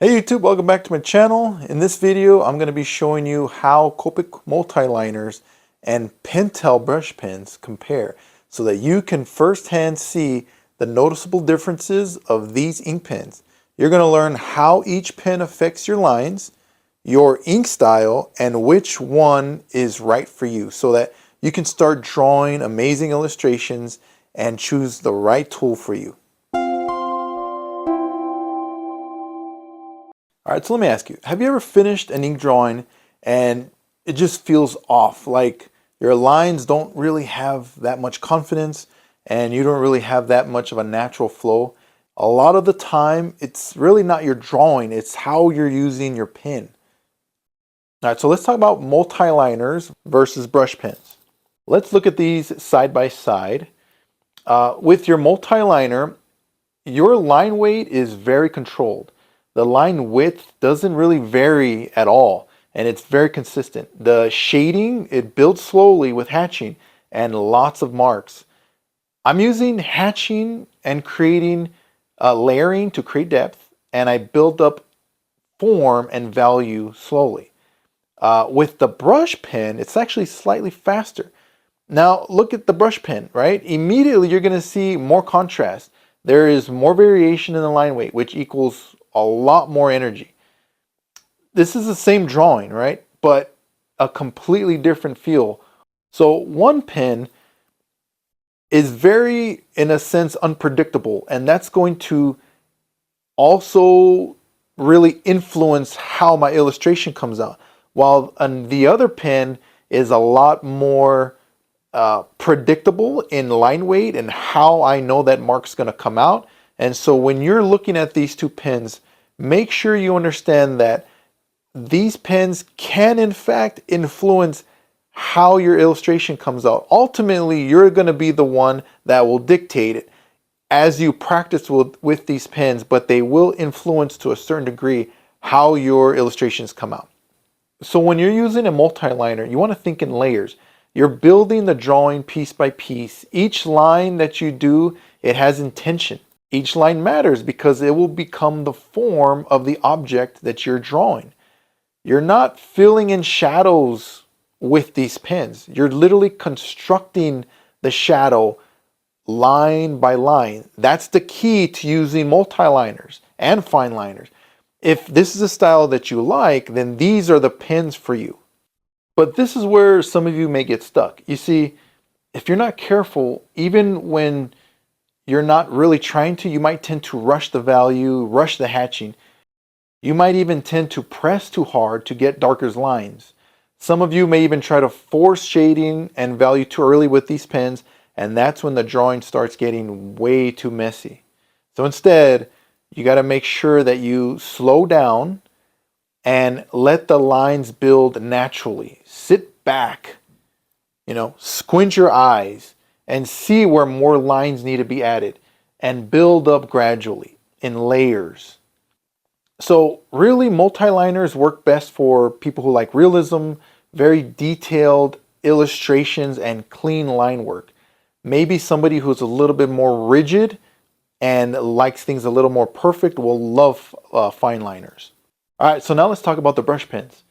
Hey YouTube, welcome back to my channel. In this video, I'm going to be showing you how Copic Multiliners and Pentel Brush Pens compare so that you can firsthand see the noticeable differences of these ink pens. You're going to learn how each pen affects your lines, your ink style, and which one is right for you so that you can start drawing amazing illustrations and choose the right tool for you. Alright, so let me ask you, have you ever finished an ink drawing and it just feels off? Like your lines don't really have that much confidence and you don't really have that much of a natural flow. A lot of the time, it's really not your drawing, it's how you're using your pen. Alright, so let's talk about multiliners versus brush pens. Let's look at these side by side. With your multiliner, your line weight is very controlled. The line width doesn't really vary at all, and it's very consistent. The shading, it builds slowly with hatching and lots of marks. I'm using hatching and creating layering to create depth, and I build up form and value slowly. With the brush pen, it's actually slightly faster. Now look at the brush pen, right? Immediately you're going to see more contrast. There is more variation in the line weight, which equals a lot more energy. This is the same drawing, right? But a completely different feel. So one pen is very, in a sense, unpredictable, and that's going to also really influence how my illustration comes out. While the other pen is a lot more predictable in line weight and how I know that mark's going to come out. And so when you're looking at these two pens, make sure you understand that these pens can in fact influence how your illustration comes out. Ultimately, you're going to be the one that will dictate it as you practice with these pens, but they will influence to a certain degree how your illustrations come out. So when you're using a multiliner, you want to think in layers. You're building the drawing piece by piece. Each line that you do, it has intention. Each line matters because it will become the form of the object that you're drawing. You're not filling in shadows with these pens. You're literally constructing the shadow line by line. That's the key to using multiliners and fine liners. If this is a style that you like, then these are the pens for you. But this is where some of you may get stuck. You see, if you're not careful, even when you're not really trying to, you might tend to rush the value, rush the hatching. You might even tend to press too hard to get darker lines. Some of you may even try to force shading and value too early with these pens, and that's when the drawing starts getting way too messy. So instead, you got to make sure that you slow down and let the lines build naturally. Sit back, squint your eyes and see where more lines need to be added and build up gradually in layers. So really, multiliners work best for people who like realism, very detailed illustrations, and clean line work. Maybe somebody who's a little bit more rigid and likes things a little more perfect will love fine liners. All right, so now let's talk about the brush pens.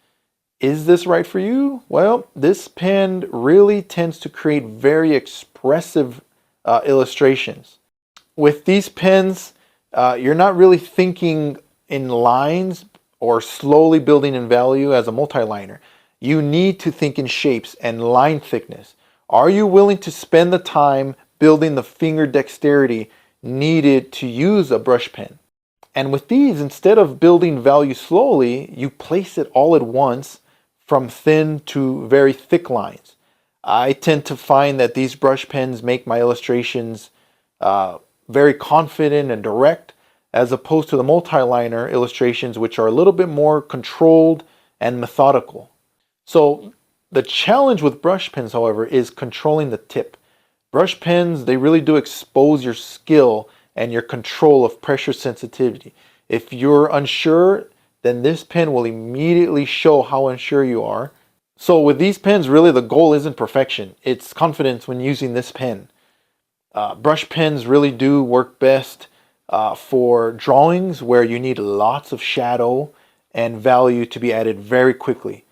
Is this right for you? Well, this pen really tends to create very expressive illustrations. With these pens, you're not really thinking in lines or slowly building in value as a multiliner. You need to think in shapes and line thickness. Are you willing to spend the time building the finger dexterity needed to use a brush pen? And with these, instead of building value slowly, you place it all at once from thin to very thick lines. I tend to find that these brush pens make my illustrations very confident and direct, as opposed to the multiliner illustrations, which are a little bit more controlled and methodical. So the challenge with brush pens, however, is controlling the tip. Brush pens, they really do expose your skill and your control of pressure sensitivity. If you're unsure, then this pen will immediately show how unsure you are. So with these pens, really the goal isn't perfection. It's confidence when using this pen. Brush pens really do work best for drawings where you need lots of shadow and value to be added very quickly.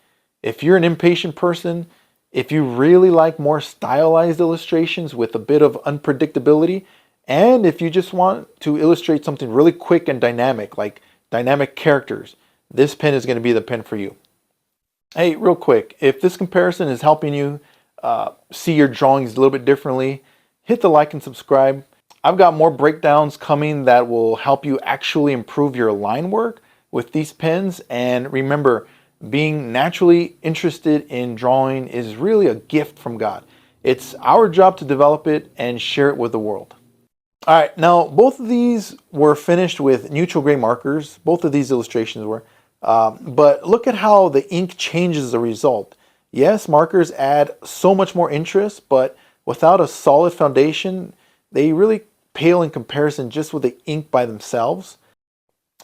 If you're an impatient person, if you really like more stylized illustrations with a bit of unpredictability, and if you just want to illustrate something really quick and dynamic, like dynamic characters, this pen is going to be the pen for you. Hey, real quick, if this comparison is helping you see your drawings a little bit differently, hit the like and subscribe. I've got more breakdowns coming that will help you actually improve your line work with these pens. And remember, being naturally interested in drawing is really a gift from God. It's our job to develop it and share it with the world. All right, now both of these were finished with neutral gray markers. Both of these illustrations were. But look at how the ink changes as a result. Yes, markers add so much more interest, but without a solid foundation, they really pale in comparison just with the ink by themselves.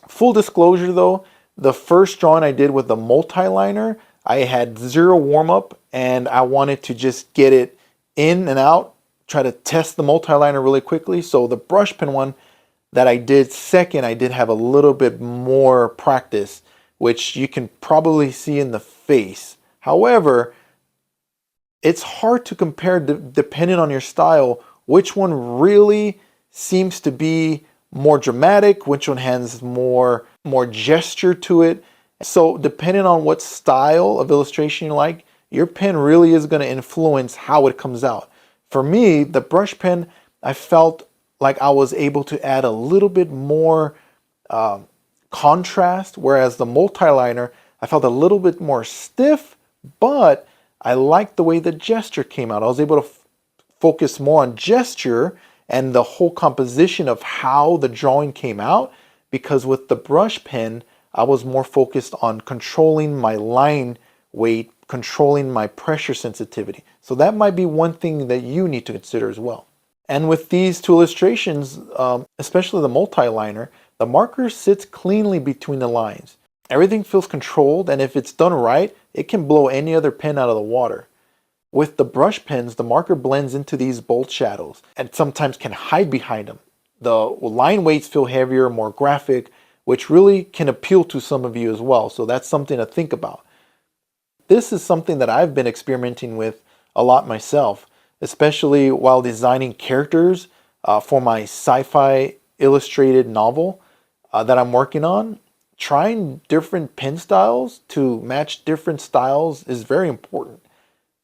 Full disclosure though, the first drawing I did with the Multiliner, I had zero warm-up and I wanted to just get it in and out, try to test the Multiliner really quickly. So the brush pen one that I did second, I did have a little bit more practice, which you can probably see in the face. However, it's hard to compare depending on your style, which one really seems to be more dramatic, which one has more gesture to it. So depending on what style of illustration you like, your pen really is going to influence how it comes out. For me, the brush pen, I felt like I was able to add a little bit more contrast, whereas the Multiliner, I felt a little bit more stiff, but I liked the way the gesture came out. I was able to focus more on gesture and the whole composition of how the drawing came out, because with the brush pen, I was more focused on controlling my line weight, controlling my pressure sensitivity. So that might be one thing that you need to consider as well. And with these two illustrations, especially the Multiliner, the marker sits cleanly between the lines. Everything feels controlled, and if it's done right, it can blow any other pen out of the water. With the brush pens, the marker blends into these bold shadows and sometimes can hide behind them. The line weights feel heavier, more graphic, which really can appeal to some of you as well. So that's something to think about. This is something that I've been experimenting with a lot myself, especially while designing characters for my sci-fi illustrated novel that I'm working on. Trying different pen styles to match different styles is very important,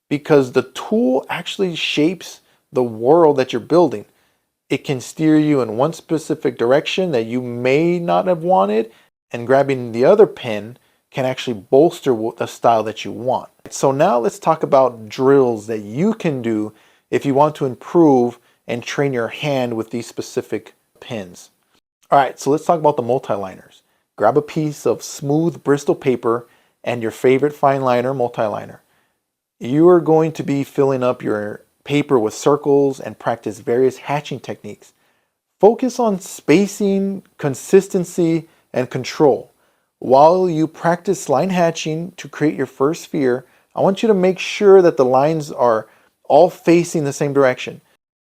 because the tool actually shapes the world that you're building. It can steer you in one specific direction that you may not have wanted, and grabbing the other pen can actually bolster the style that you want. So now let's talk about drills that you can do if you want to improve and train your hand with these specific pens. All right, so let's talk about the Multiliners. Grab a piece of smooth Bristol paper and your favorite fine liner Multiliner. You are going to be filling up your paper with circles and practice various hatching techniques. Focus on spacing, consistency, and control. While you practice line hatching to create your first sphere, I want you to make sure that the lines are all facing the same direction,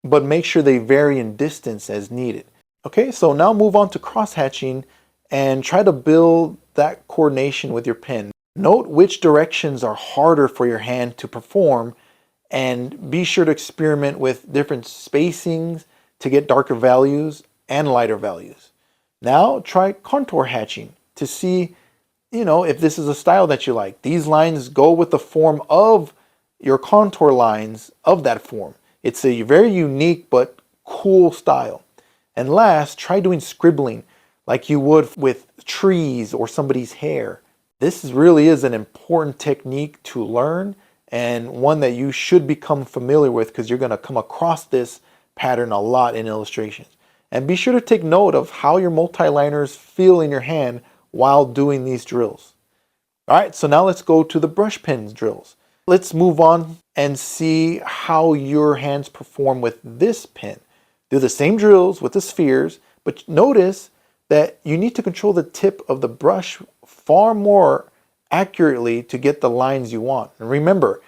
but make sure they vary in distance as needed. Okay, so now move on to cross hatching and try to build that coordination with your pen. Note which directions are harder for your hand to perform, and be sure to experiment with different spacings to get darker values and lighter values. Now try contour hatching to see, if this is a style that you like. These lines go with the form of your contour lines of that form. It's a very unique but cool style. And last, try doing scribbling like you would with trees or somebody's hair. This really is an important technique to learn, and one that you should become familiar with, because you're going to come across this pattern a lot in illustrations. And be sure to take note of how your multiliners feel in your hand while doing these drills. All right, so now let's go to the brush pens drills. Let's move on and see how your hands perform with this pen. Do the same drills with the spheres, but notice that you need to control the tip of the brush far more accurately to get the lines you want. And remember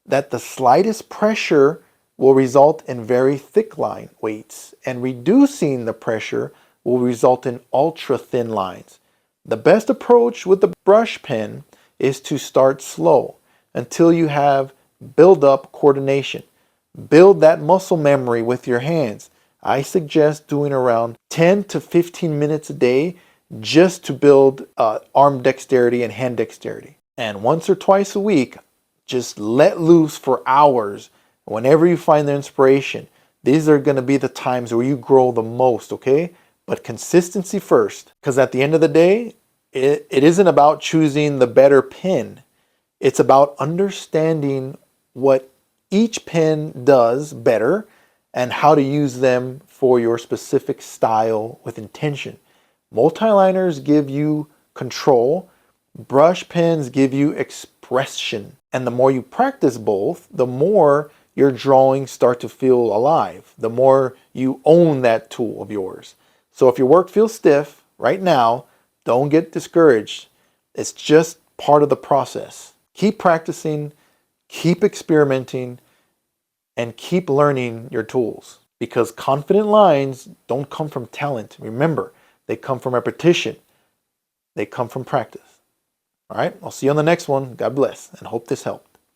that the slightest pressure will result in very thick line weights, and reducing the pressure will result in ultra thin lines. The best approach with the brush pen is to start slow until you have build up coordination. Build that muscle memory with your hands. I suggest doing around 10 to 15 minutes a day just to build arm dexterity and hand dexterity. And once or twice a week, just let loose for hours whenever you find the inspiration. These are going to be the times where you grow the most, okay? But consistency first, because at the end of the day, it isn't about choosing the better pen. It's about understanding what each pen does better and how to use them for your specific style with intention. Multiliners give you control. Brush pens give you expression. And the more you practice both, the more your drawings start to feel alive. The more you own that tool of yours. So if your work feels stiff right now, don't get discouraged. It's just part of the process. Keep practicing, keep experimenting, and keep learning your tools. Because confident lines don't come from talent. Remember, they come from repetition. They come from practice. All right, I'll see you on the next one. God bless, and hope this helped.